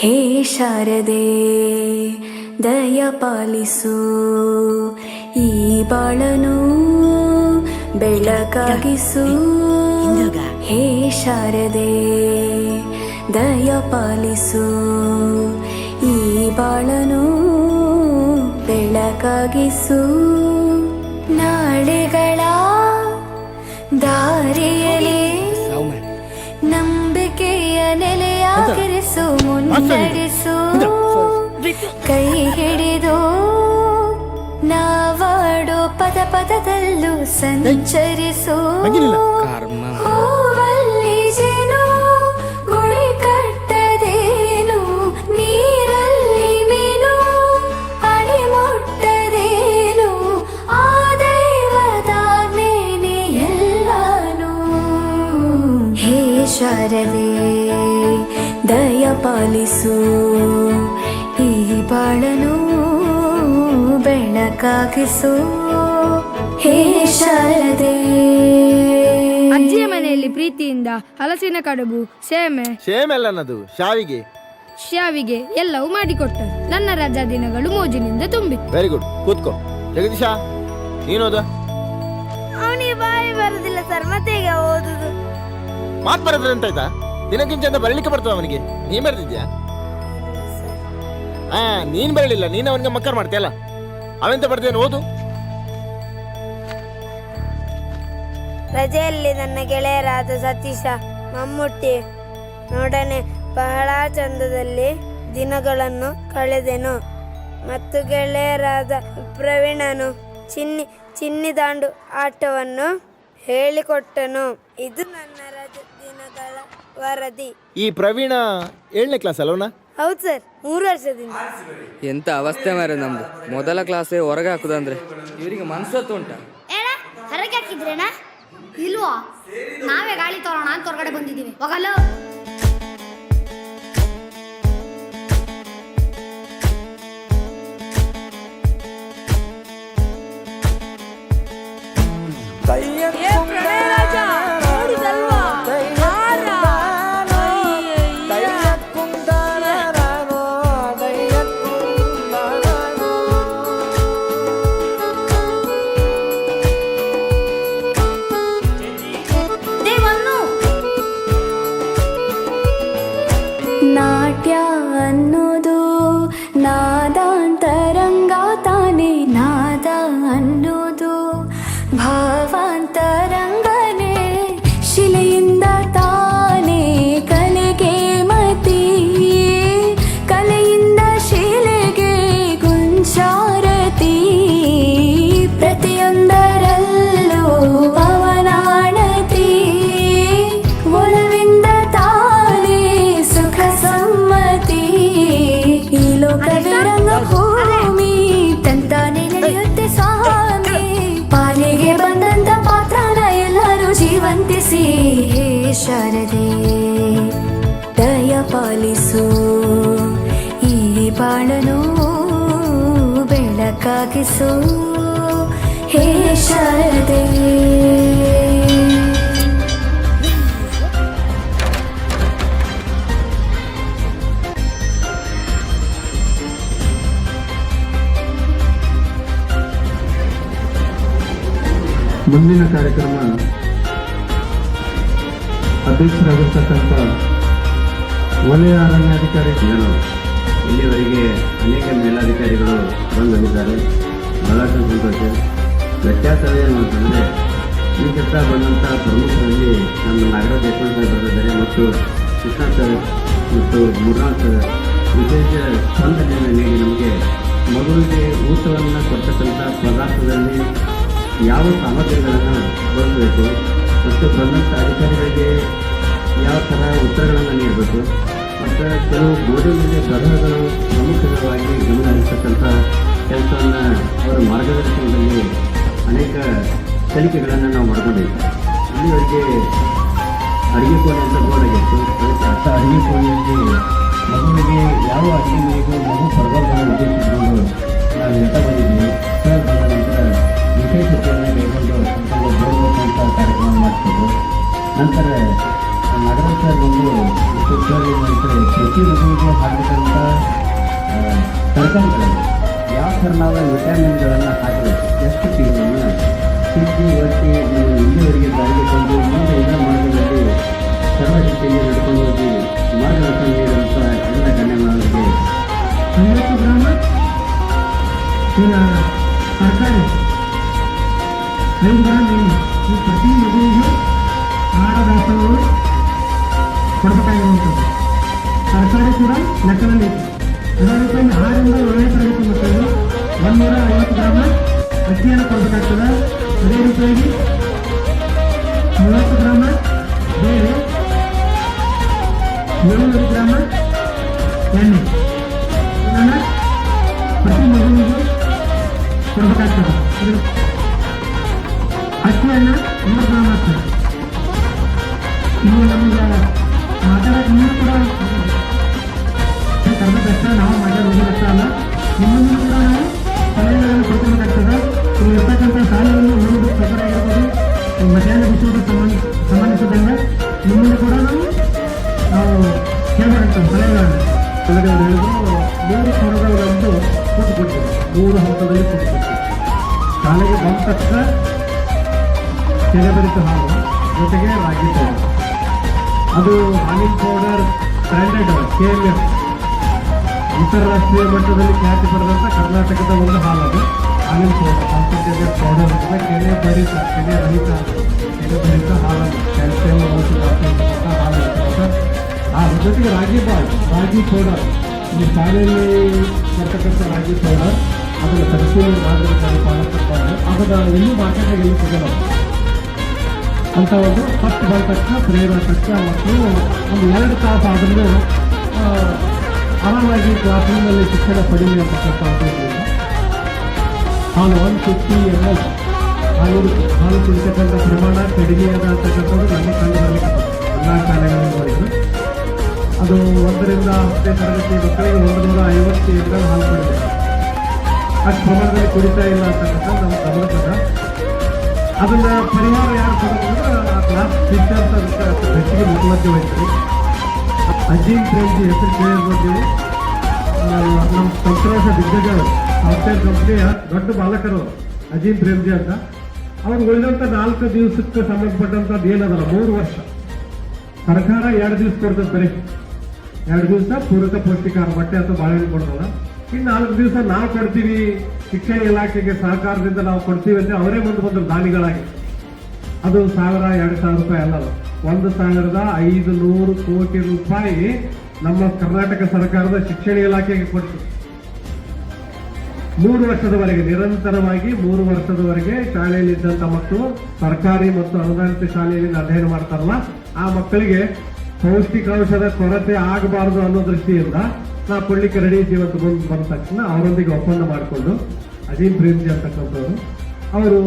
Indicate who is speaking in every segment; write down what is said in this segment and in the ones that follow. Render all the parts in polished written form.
Speaker 1: ಹೇ ಶಾರದೆ ದಯ ಪಾಲಿಸು, ಈ ಬಾಳನು ಬೆಳಕಾಗಿಸು. ಹೇ ಶಾರದೆ ದಯ ಪಾಲಿಸು, ಈ ಬಾಳನು ಬೆಳಕಾಗಿಸು. ನಾಳೆಗಳ ದಾರಿಯಲ್ಲಿ ನಂಬಿಕೆಯ ನೆಲೆಯಾಗಿರಿಸು, ಮುನ್ನಡೆಸು. ಕೈ ಹಿಡಿದು ನಾವಾಡೋ ಪದ ಪದದಲ್ಲೂ ಸಂಚರಿಸು. ಹೂವಲ್ಲಿ ಜೇನು ಗುಳಿ ಕಟ್ಟದೇನು, ನೀರಲ್ಲಿ ಮೀನು ಅಡಿ ಮುಟ್ಟದೇನು, ಆ ದೈವದಾಜ್ಞೆನೇ ಎಲ್ಲಾನು. ಹೇ ಶಾರದೆ ದಯ ಪಾಲಿಸು, ಈ ಬಾಳನು ಬೆಳಕಾಗಿಸು. ಹೇ ಶಾರದೆ.
Speaker 2: ಅಜ್ಜಿಯ ಮನೆಯಲ್ಲಿ ಪ್ರೀತಿಯಿಂದ ಹಲಸಿನ ಕಡುಬು,
Speaker 3: ಸೇಮೆಲ್ಲನದು
Speaker 2: ಶಾವಿಗೆ ಎಲ್ಲವೂ ಮಾಡಿಕೊಟ್ಟರು. ನನ್ನ ರಜಾ ದಿನಗಳು ಮೋಜಿನಿಂದ ತುಂಬಿತ್ತು.
Speaker 3: ವೆರಿ ಗುಡ್, ಕೂತ್ಕೋ. ಜಗದೀಶ, ನೀನೋದ?
Speaker 2: ಅವನಿಗೆ ಬಾಯಿ ಬರುದಿಲ್ಲ ಸರ್, ಮತ್ತೆ ಈಗ ಓದುದು.
Speaker 3: ಮಾತು ಬರೋದ್ರೆ ಅಂತ ಆಯ್ತಾ? ದಿನಕ್ಕಿಂತ ಬರಲಿಕ್ಕೆ ಬರ್ತದ ಅವನಿಗೆ. ನೀನ್ ಬರೆದಿದ್ಯಾ? ನೀನ್ ಬರಲಿಲ್ಲ, ನೀನ್ ಅವನಿಗೆ ಮಕ್ಕರ್ ಮಾಡ್ತೀಯಲ್ಲ. ಅವೆಂತ ಬರ್ದೇನು, ಓದು.
Speaker 4: ರಜೆಯಲ್ಲಿ ನನ್ನ ಗೆಳೆಯರಾದ ಸತೀಶ, ಮಮ್ಮುಟ್ಟಿ ನೋಡನೆ ಬಹಳ ಚಂದದಲ್ಲಿ ದಿನಗಳನ್ನು ಕಳೆದೆನು. ಮತ್ತು ಗೆಳೆಯರಾದ ಪ್ರವೀಣನು ಚಿನ್ನಿದಾಂಡು ಆಟವನ್ನು ಹೇಳಿಕೊಟ್ಟನು. ಇದು ನನ್ನ ರಜೆ ದಿನಗಳ ವರದಿ.
Speaker 3: ಈ ಪ್ರವೀಣ 7ನೇ ಕ್ಲಾಸ್ ಅಲ್ವನಾ?
Speaker 4: ಹೌದು ಸರ್, 3 ವರ್ಷದಿಂದ.
Speaker 5: ಎಂತ ಅವಸ್ಥೆ ಮಾರೆ ನಮ್ದು. ಮೊದಲ ಕ್ಲಾಸೇ ಹೊರಗೆ ಹಾಕುದಂದ್ರೆ ಇವರಿಗೆ ಮನ್ಸತ್ತು ಉಂಟ.
Speaker 6: ಹೊರಗೆ ಹಾಕಿದ್ರೇನಾ? ಇಲ್ವಾ? ನಾವೇ ಗಾಳಿ ತೋರೋಣ ಅಂತ ಹೊರಗಡೆ ಬಂದಿದ್ದೀವಿ. ಹೋಗಲ್ಲ.
Speaker 1: ನಾಟ್ಯ ಅನ್ನೋದು ನಾದಾಂತರಂಗ ತಾನೇ, ನಾದ ಅನ್ನೋದು ಭಾವಾಂತರಂಗನೇ. ಶಿಲೆಯಿಂದ ತಾನೇ ಕಲೆಗೆ ಮತಿ, ಕಲೆಯಿಂದ ಶಿಲೆಗೆ ಗುಂಚಾರತಿ. ಪ್ರತಿಯೊಂದರಲ್ಲೂ ಪವನಾಣತಿ, ಒಲವಿಂದ ತಾನೇ ಸುಖ ಸಮ್ಮತಿ. ಈ ಲೋಕವಿರಂಗ ಭೂಮಿ ತಂತಾನೆ ನಡೆಯುತ್ತೆ ಸ್ವಾಮಿ. ಪಾಲಿಗೆ ಬಂದಂತ ಪಾತ್ರನ ಎಲ್ಲರೂ ಜೀವಂತಿಸಿ. ಹೇ ಶಾರದೆ ದಯ ಪಾಲಿಸು, ಈ ಬಾಳನು ಬೆಳಕಾಗಿಸು. ಹೇ ಶಾರದೆ.
Speaker 7: ಮುಂದಿನ ಕಾರ್ಯಕ್ರಮ ಅಧ್ಯಕ್ಷರಾಗಿರ್ತಕ್ಕಂಥ ವಲಯ ಅರಣ್ಯಾಧಿಕಾರಿ.
Speaker 8: ಇಲ್ಲಿವರೆಗೆ ಅನೇಕ ಮೇಲಾಧಿಕಾರಿಗಳು ಬಂದಿದ್ದಾರೆ, ಬಹಳಷ್ಟು ಸಂತೋಷ. ವ್ಯತ್ಯಾಸವೇನು ಅಂತಂದರೆ ಈ ಸತ್ತ ಬಂದಂಥ ಪ್ರಮುಖರಲ್ಲಿ ನಮ್ಮ ನಾಗರಾಜ್ ಯಶವಂತ ಬಂದಿದ್ದಾರೆ ಮತ್ತು ಕೃಷ್ಣ ಸರ್ ಮತ್ತು ಮುರ್ನಾಥ್ ಸರ್ ವಿಶೇಷ ಸ್ಪಂದನೆಯನ್ನು ನೀಡಿ ನಮಗೆ ಮಗುವಿಗೆ ಊಟವನ್ನು ಕೊಡ್ತಕ್ಕಂಥ ಪದಾರ್ಥದಲ್ಲಿ ಯಾವ ಸಾಮಗ್ರಿಗಳನ್ನು ಬಳಸಬೇಕು ಮತ್ತು ಬಂದಂಥ ಅಧಿಕಾರಿಗಳಿಗೆ ಯಾವ ಥರ ಉತ್ತರಗಳನ್ನು ನೀಡಬೇಕು ಮತ್ತು ಕೆಲವು ಗೋಡೆ ಮೇಲೆ ಬರಹಗಳು ಪ್ರಮುಖವಾಗಿ ಗಮನ ಹರಿಸ್ತಕ್ಕಂಥ ಕೆಲಸವನ್ನು ಅವರ ಮಾರ್ಗದರ್ಶನದಲ್ಲಿ ಅನೇಕ ಕಲಿಕೆಗಳನ್ನು ನಾವು ಮಾಡ್ಕೊಂಡಿದ್ವಿ. ಇಲ್ಲಿವರೆಗೆ ಅಡುಗೆ ಕೋಣೆ ಅಂತ ಬೋರ್ಡಾಗಿತ್ತು. ಅದಕ್ಕೆ ಅರ್ಥ ಅಡುಗೆ ಕೋಣೆಯಲ್ಲಿ ಮಗುವಿಗೆ ಯಾವ ಅಡುಗೆ ಮನೆಗೂ ಮಗು ಪರವಾಗಿ ಉದ್ದೇಶಿಸಿಕೊಂಡು ನಾವು ಹೇಳ್ತಾ ಬಂದಿದ್ವಿ. ಸರ್ ಬಂದ ನಂತರ ವಿಶೇಷತೆಯನ್ನು ಕೈಗೊಂಡು ಬೋರ್ಡ್ ಕಾರ್ಯಕ್ರಮ ಮಾಡ್ತಿದ್ರು. ನಂತರ ನಗರ ಸರ್ ಬಂದು ಫೆಬ್ರವರಿ ಮಂತ್ ಪ್ರತಿ ಋತುವಿಗೆ ಹಾಕಿದಂಥ ತರಕಾರಿಗಳನ್ನು ಯಾವ ಥರ ನಾವು ವಿಟಮಿನ್ಗಳನ್ನು ಹಾಕಬೇಕು, ಎಷ್ಟು ಟೀಮನ್ನು ತಿಕ್ಕಿ ಒತ್ತಿ ನೀವು ಇಲ್ಲಿವರೆಗೆ ದಾರಿಗೆ ತಂದು ಮುಂದೆ ಇದೇ ಮಾರ್ಗದಲ್ಲಿ ಸರ್ವಶಕ್ತಿಗೆ ನಡ್ಕೊಂಡು ಹೋಗಿ ಮಾರ್ಗದರ್ಶನ ನೀಡುವಂಥ ಎಲ್ಲ ಗಣ್ಯಮಾನರಿಗೆ
Speaker 7: 50 ಗ್ರಾಮ ತರಕಾರಿ 5 ಗ್ರಾಮ್ ಎಣ್ಣೆ ಈ ಪ್ರತಿ ಮಗುವಿಗೆ ಆಹಾರ ದಾಸೋಹಗಳು ಕೊಡಬೇಕಾಗಿರುವಂಥದ್ದು. ತರಕಾರಿ ಕೂಡ ಲೆಕ್ಕದಲ್ಲಿ ಅದೇ ರೀತಿಯಲ್ಲಿ 6ರಿಂದ 7ನೇ ತರಗತಿ ಮಕ್ಕಳಿಗೆ 150 ಗ್ರಾಮ ಅಕ್ಕಿಯನ್ನು ಕೊಡಬೇಕಾಗ್ತದೆ. ಅದೇ ರೀತಿಯಾಗಿ 30 ಗ್ರಾಮ ಬೇಳೆ, 700 ಗ್ರಾಮ ಎಣ್ಣೆ ಇದನ್ನು ಪ್ರತಿ ಮಗುವಿಗೆ ಕೊಡಬೇಕಾಗ್ತದೆ. ಅಕ್ಕಿಯನ್ನು 100 ಗ್ರಾಮ ಆಗ್ತದೆ. ಇನ್ನು ನಮಗೆ ಮಾತಾಡೋಕೆ ಇನ್ನೂ ಕೂಡ ಕರ್ಮದಷ್ಟ ನಾವು ಮಾತಾಡೋದಷ್ಟ ಅಲ್ಲ, ನಿಮ್ಮನ್ನು ಕೂಡ ನಾವು ಸಲಹೆಗಳನ್ನು ಕೊಡ್ಕೊಬೇಕಾಗ್ತದೆ. ಇಲ್ಲಿ ಇರ್ತಕ್ಕಂಥ ಶಾಲೆಯನ್ನು ಓದುವುದು ಸಫರಾಗಿರ್ಬೋದು, ಮಧ್ಯಾಹ್ನ ವಿಷಯಕ್ಕೆ ಸಂಬಂಧಿಸಿದಂಗೆ ನಿಮ್ಮನ್ನು ಕೂಡ ನಾವು ಕೇಳಬೇಕಾಗ್ತದೆ ಸಲಹೆಗಳನ್ನು.
Speaker 9: ಕೆಳಗಡೆ ಹೇಳಿದ್ರು 3 ಕೊರಗಗಳಂತೂ ಕೂತು ಕೊಡ್ತೀವಿ, 3 ಹಂತದಲ್ಲಿ ಕೂತು ಕೊಡ್ತೀವಿ. ಶಾಲೆಗೆ ಬಂದ ತಕ್ಷಣ ಕೆರೆಬರಿತ ಹಾಲು ಜೊತೆಗೆ ರಾಗಿ ಪೌಡರ್, ಅದು ಹಾಲಿನ ಪೌಡರ್ ಸ್ಟ್ಯಾಂಡರ್ಡ್ KLF ಅಂತಾರಾಷ್ಟ್ರೀಯ ಮಟ್ಟದಲ್ಲಿ ಖ್ಯಾತಿ ಪಡೆದಂಥ ಕರ್ನಾಟಕದ ಒಂದು ಹಾಲದು. ಹಾಲಿನ ಪೌಡರ್ ಕಾನ್ಸಂಟ್ರೇಟೆಡ್ ಪೌಡರ್ ಅಂತ ಕೆನೆ ಭರಿತ ಹಾಲನ್ನು ಕ್ಯಾಲ್ಸಿಯಂ ಅಂಶ ಇರ್ತಕ್ಕಂಥ ಹಾಲು ಇರ್ತಕ್ಕಂಥ ಹಾಲು ಜೊತೆಗೆ ರಾಗಿ ಪೌಡರ್, ಈ ಶಾಲೆಯಲ್ಲಿ ಬರ್ತಕ್ಕಂಥ ರಾಗಿ ಪೌಡರ್ ಅದನ್ನು ತರಿಸಿ ಮಾರ್ಗದರ್ಶನ ಪಾಲಿಸ್ತಾರೆ. ಅದನ್ನು ಎಲ್ಲೂ ಮಾರ್ಕೆಟಾಗಿ ಎಲ್ಲಿ ಸಿಗಲ್ಲ ಅಂತ ಒಂದು ಫಸ್ಟ್ ಬಂದ ತಕ್ಷಣ ಪ್ರೇರಣೆ ತಕ್ಷಣ ಮಕ್ಕಳು ಒಂದು 2 ತಾಸು ಆದ್ರೂ ಆರಾಮಾಗಿ ಕ್ಲಾಸ್ ರೂಮಲ್ಲಿ ಶಿಕ್ಷಣ ಪಡೀಲಿ ಅಂತಕ್ಕಂಥ ಉದ್ದೇಶದಿಂದ ಹಾಲು 150 ml ಹಾಲು ಕುಡಿತಕ್ಕಂಥ ಪ್ರಮಾಣ ಕಡಿಮೆ ಅದ ಅಂತಕ್ಕಂಥದ್ದು ನನಗೆ ಕಂಡು ಬರಲಿಕ್ಕೆ ಎಲ್ಲ ಶಾಲೆಗಳಲ್ಲಿ ನೋಡಿದ್ರು. ಅದು 1ರಿಂದ 10ನೇ ತರಗತಿ ಮಕ್ಕಳಿಗೆ 150 ml ಹಾಲು ಕುಡಿಬೇಕು. ಅಷ್ಟು ಪ್ರಮಾಣದಲ್ಲಿ ಕುಡಿತಾ ಇಲ್ಲ ಅಂತಕ್ಕಂಥ ನಮ್ಮ ಗಮನದ. ಅದನ್ನ ಪರಿಹಾರ ಯಾರು ಕೊಡೋದಂದ್ರೆ ಆ ಕ್ಲಾಸ್ ಟೀಚರ್ಸ್ ಅದಕ್ಕೆ ಹೆಚ್ಚಿಗೆ ಮುತುವರ್ಜಿ ವಹಿಸ್ತೀವಿ. ಅಜೀಂ ಪ್ರೇಮ್ಜಿ ಹೆಸರು ಕೇಳಿರ್ಬೋದು ನೀವು. ನಮ್ಮ ಸಂತೋಷ ದಿಗ್ಗಜ ಸಾಫ್ಟ್ವೇರ್ ಕಂಪ್ನಿಯ ದೊಡ್ಡ ಬಾಲಕರು ಅಜೀಂ ಪ್ರೇಮ್ಜಿ ಅಂತ. ಅವ್ರು ಉಳಿದಂಥ 4 ದಿವಸಕ್ಕೆ ಸಂಬಂಧಪಟ್ಟಂಥದ್ದು ಏನದಲ್ಲ 3 ವರ್ಷ ಸರ್ಕಾರ 2 ದಿವಸ ಕೊಡ್ತದೆ. ಬರೀ 2 ದಿವಸ ಪೂರಕ ಪೌಷ್ಟಿಕಾಹಾರ ಬಟ್ಟೆ ಅಥವಾ ಬಾಳೆಹಣ್ಣು ಕೊಡ್ತದ. ಇನ್ನು 4 ದಿವಸ ನಾವು ಕೊಡ್ತೀವಿ, ಶಿಕ್ಷಣ ಇಲಾಖೆಗೆ ಸಹಕಾರದಿಂದ ನಾವು ಕೊಡ್ತೀವಿ ಅಂದ್ರೆ ಅವರೇ ಬಂದು ದಾನಿಗಳಾಗಿ. ಅದು 1000-2000 ರೂಪಾಯಿ ಅಲ್ಲ, 1500 ಕೋಟಿ ರೂಪಾಯಿ ನಮ್ಮ ಕರ್ನಾಟಕ ಸರ್ಕಾರದ ಶಿಕ್ಷಣ ಇಲಾಖೆಗೆ ಕೊಟ್ಟು 3 ವರ್ಷದವರೆಗೆ ನಿರಂತರವಾಗಿ 3 ವರ್ಷದವರೆಗೆ ಶಾಲೆಯಲ್ಲಿದ್ದಂಥ ಮಕ್ಕಳು ಸರ್ಕಾರಿ ಮತ್ತು ಅನುದಾನಿತ ಶಾಲೆಯಲ್ಲಿ ಅಧ್ಯಯನ ಮಾಡ್ತಾರಲ್ಲ, ಆ ಮಕ್ಕಳಿಗೆ ಪೌಷ್ಟಿಕಾಂಶದ ಕೊರತೆ ಆಗಬಾರದು ಅನ್ನೋ ದೃಷ್ಟಿಯಿಂದ ನಾವು ಕೊಡ್ಲಿಕ್ಕೆ ರೆಡಿ ಇದ್ದೀವಿ ಅಂತ ಬಂದ ತಕ್ಷಣ ಅವರೊಂದಿಗೆ ಒಪ್ಪಂದ ಮಾಡಿಕೊಂಡು ಅಜೀಂ ಪ್ರೇಮ್ಜಿ ಅಂತಕ್ಕಂಥವ್ರು ಅವರು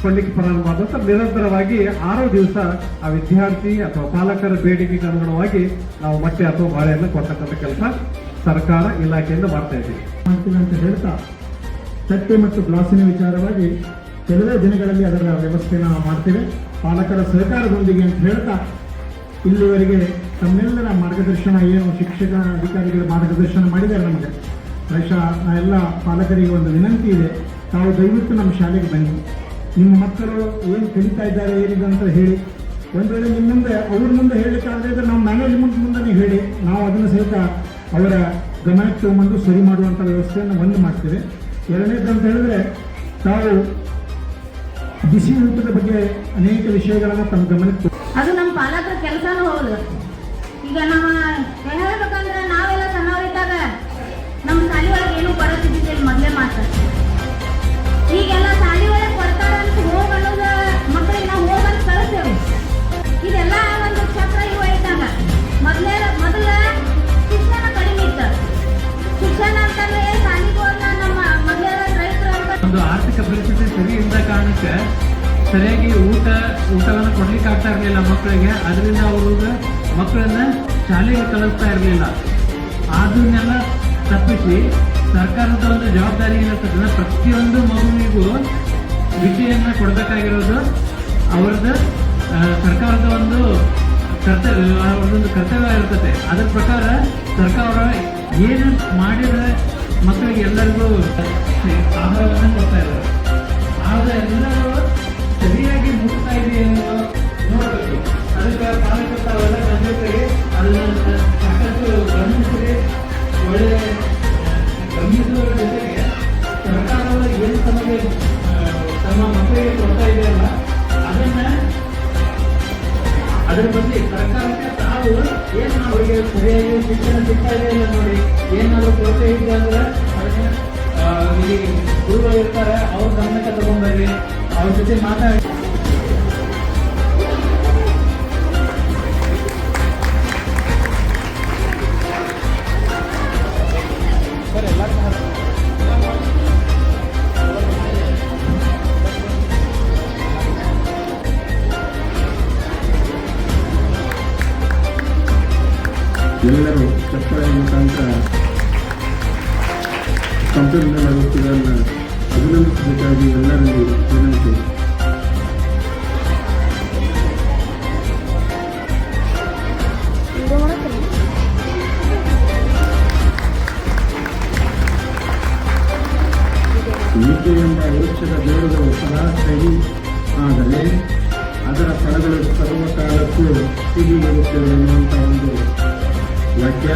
Speaker 9: ಕೊಡ್ಲಿಕ್ಕೆ ಪ್ರಾರಂಭ ಮಾಡಿದಂತ ನಿರಂತರವಾಗಿ 6 ದಿವಸ ಆ ವಿದ್ಯಾರ್ಥಿ ಅಥವಾ ಪಾಲಕರ ಬೇಡಿಕೆಗೆ ಅನುಗುಣವಾಗಿ ನಾವು ಮೊಟ್ಟೆ ಅಥವಾ ಬಾಳೆಯನ್ನು ಕೊಡ್ತಕ್ಕಂಥ ಕೆಲಸ ಸರ್ಕಾರ ಇಲಾಖೆಯಿಂದ ಮಾಡ್ತಾ ಇದ್ದೀವಿ
Speaker 7: ಮಾಡ್ತೀವಿ ಅಂತ ಹೇಳ್ತಾ, ತಟ್ಟೆ ಮತ್ತು ಗ್ಲಾಸಿನ ವಿಚಾರವಾಗಿ ಕೆಲವೇ ದಿನಗಳಲ್ಲಿ ಅದರ ವ್ಯವಸ್ಥೆನ ನಾವು ಮಾಡ್ತೇವೆ ಪಾಲಕರ ಸಹಕಾರದೊಂದಿಗೆ ಅಂತ ಹೇಳ್ತಾ, ಇಲ್ಲಿವರೆಗೆ ತಮ್ಮೆಲ್ಲರ ಮಾರ್ಗದರ್ಶನ ಏನು ಶಿಕ್ಷಕ ಅಧಿಕಾರಿಗಳ ಮಾರ್ಗದರ್ಶನ ಮಾಡಿದ್ದಾರೆ ನಮಗೆ. ಬಹುಶಃ ಎಲ್ಲ ಪಾಲಕರಿಗೆ ಒಂದು ವಿನಂತಿ ಇದೆ, ತಾವು ದಯವಿಟ್ಟು ನಮ್ಮ ಶಾಲೆಗೆ ಬನ್ನಿ, ನಿಮ್ಮ ಮಕ್ಕಳು ಏನು ಕಲಿತಾ ಇದ್ದಾರೆ ಏನಿದೆ ಅಂತ ಹೇಳಿ. ಒಂದು ವೇಳೆ ನಿಮ್ಮ ಮುಂದೆ ಅವ್ರ ಮುಂದೆ ಹೇಳಲಿಕ್ಕಾಗದೇ ಇದ್ದರೆ ನಾವು ಮ್ಯಾನೇಜ್ಮೆಂಟ್ ಮುಂದೆ ಹೇಳಿ, ನಾವು ಅದನ್ನು ಸಹಿತ ಅವರ ಗಮನಕ್ಕೆ ತಗೊಂಡು ಸರಿ ಮಾಡುವಂಥ ವ್ಯವಸ್ಥೆಯನ್ನು ಒಂದು ಮಾಡ್ತೇವೆ. ಎರಡನೇದು ಅಂತ ಹೇಳಿದ್ರೆ, ತಾವು ಬಿಸಿ ಊಟದ ಬಗ್ಗೆ ಅನೇಕ ವಿಷಯಗಳನ್ನು ತಮ್ಮ ಗಮನಕ್ಕೆ
Speaker 10: ಅದು ನಮ್ಮ ಪಾಲಕರ ಕೆಲಸನೂ ಹೌದು. ಈಗ ನಾವು ಹೇಳ್ಬೇಕಂದ್ರೆ ನಾವೆಲ್ಲ ಸಣ್ಣವರಿದ್ದಾಗ ನಮ್ಮ ಶಾಲೆ ಒಳಗೆ ಏನು ಬರೋದಿದ್ದಿಲ್ಲ ಮೊದಲೇ ಮಾತ್ರ. ಈಗೆಲ್ಲ ಶಾಲೆ ಒಳಗೆ ಕೊಡ್ತಾರೆ ಅಂತ ಹೋಗೋದು ಮಕ್ಕಳಿಗೆ ನಾವು ಹೋಗಂತ ಕಳಿಸ್ತೇವೆ. ಇದೆಲ್ಲ ಒಂದು ಚಕ್ರ ಇವು ಇದ್ದಾಗ ಮೊದಲ ಶಿಕ್ಷಣ ಕಡಿಮೆ ಇತ್ತು. ಶಿಕ್ಷಣ ಅಂತಂದ್ರೆ ಶಾಲೆಗೆ ಹೋದ ನಮ್ಮ ಮೊದಲ ರೈತರು ಅಂತ
Speaker 9: ಒಂದು ಆರ್ಥಿಕ ಪರಿಸ್ಥಿತಿ ಸರಿ ಇದ್ದ ಕಾರಣಕ್ಕೆ ಸರಿಯಾಗಿ ಊಟವನ್ನು ಕೊಡ್ಲಿಕ್ಕೆ ಆಗ್ತಾ ಇರಲಿಲ್ಲ ಮಕ್ಕಳಿಗೆ. ಅದರಿಂದ ಅವರು ಮಕ್ಕಳನ್ನ ಶಾಲೆಗೆ ಕಳಿಸ್ತಾ ಇರಲಿಲ್ಲ. ಅದನ್ನೆಲ್ಲ ತಪ್ಪಿಸಿ ಸರ್ಕಾರದ ಒಂದು ಜವಾಬ್ದಾರಿ ಏನಿರ್ತದೆ, ಪ್ರತಿಯೊಂದು ಮಗುವಿಗೂ ವಿದ್ಯೆಯನ್ನು ಕೊಡಬೇಕಾಗಿರೋದು ಅವ್ರದ್ದು ಸರ್ಕಾರದ ಒಂದು ಒಂದೊಂದು ಕರ್ತವ್ಯ ಇರ್ತದೆ. ಅದರ ಪ್ರಕಾರ ಸರ್ಕಾರ ಏನು ಮಾಡಿದ್ರೆ ಮಕ್ಕಳಿಗೆ ಎಲ್ಲರಿಗೂ ಆಹಾರವನ್ನು ಕೊಡ್ತಾ ಇದ್ದಾರೆ. ಆದರೆ ಎಲ್ಲರೂ ಸರಿಯಾಗಿ ಮುಟ್ತಾ ಇದೆಯಾ ನೋಡಬೇಕು. ಅದಕ್ಕೆ ಪಾಲಕರು ತಾವೆಲ್ಲ ನನ್ನ ಜೊತೆಗೆ ಅದನ್ನು ಸಾಕಷ್ಟು ಗಮನಿಸಿರಿ. ಒಳ್ಳೆ ಗಮನಿಸುವ ಜೊತೆಗೆ ಸರ್ಕಾರಗಳು ಏನು ತಮಗೆ ತಮ್ಮ ಮಕ್ಕಳಿಗೆ ಕೊಡ್ತಾ ಇದೆಯಲ್ಲ ಅದ್ರ ಬಗ್ಗೆ ಸರ್ಕಾರಕ್ಕೆ ತಾವು ಏನು ಅವರಿಗೆ ಸರಿಯಾಗಿ ಶಿಕ್ಷಣ ಸಿಗ್ತಾ ಇದೆ ಇಲ್ಲ ನೋಡಿ. ಏನಾದರೂ ಕೊರತೆ ಇದೆ ಅಂದ್ರೆ ಅದನ್ನ ಇಲ್ಲಿ ಗುರುಗಳು ಇರ್ತಾರೆ, ಅವ್ರ ಗಮನಕ್ಕೆ ತಗೊಂಡ್ಬರ್ರಿ, ಅವ್ರ ಜೊತೆ ಮಾತಾಡಿ.
Speaker 7: ಎಲ್ಲರೂ ಚಪ್ಪಳೆ ಮುಖಾಂತರ ಸಂಪನ್ಮೂಲ ವ್ಯಕ್ತಿಗಳನ್ನು ಅಭಿನಂದಿಸಬೇಕಾಗಿ ಎಲ್ಲರಲ್ಲಿ ವಿನಂತಿ. ವಿದ್ಯೆ ಎಂಬ ವೃಕ್ಷದ ಬೇರುಗಳು ಸದಾ ಸಹಿ ಆದರೆ ಅದರ ಫಲಗಳು ಸರ್ವಕಾಲಕ್ಕೂ ಸಿಹಿ ಇರುತ್ತವೆ ಎನ್ನುವಂಥ ಒಂದು ವಾಕ್ಯ